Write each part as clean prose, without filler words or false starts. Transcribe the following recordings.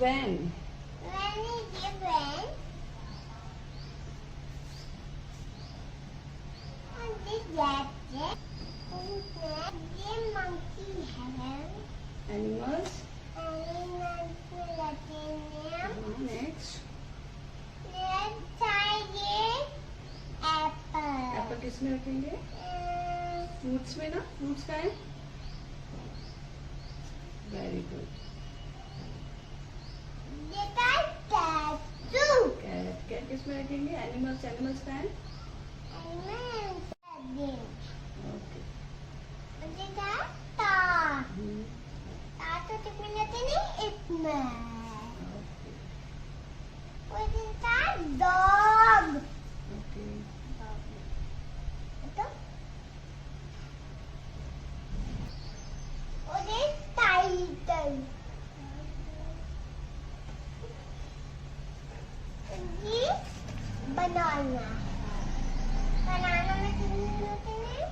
when. When is it when? On this gadget, the monkey have Animals. animals platinum. Next. Let's try it. Apple. Apple किस में रखेंगे? Fruits में ना, fruits का है. Very good. Cat. Cat किस में रखेंगे? एनिमल्स. एनिमल्स का है. ओके. Dog. ओके. Title. ये banana. Banana में कितने होते हैं?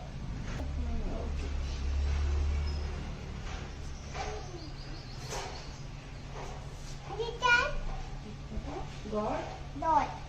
गॉड. Dot.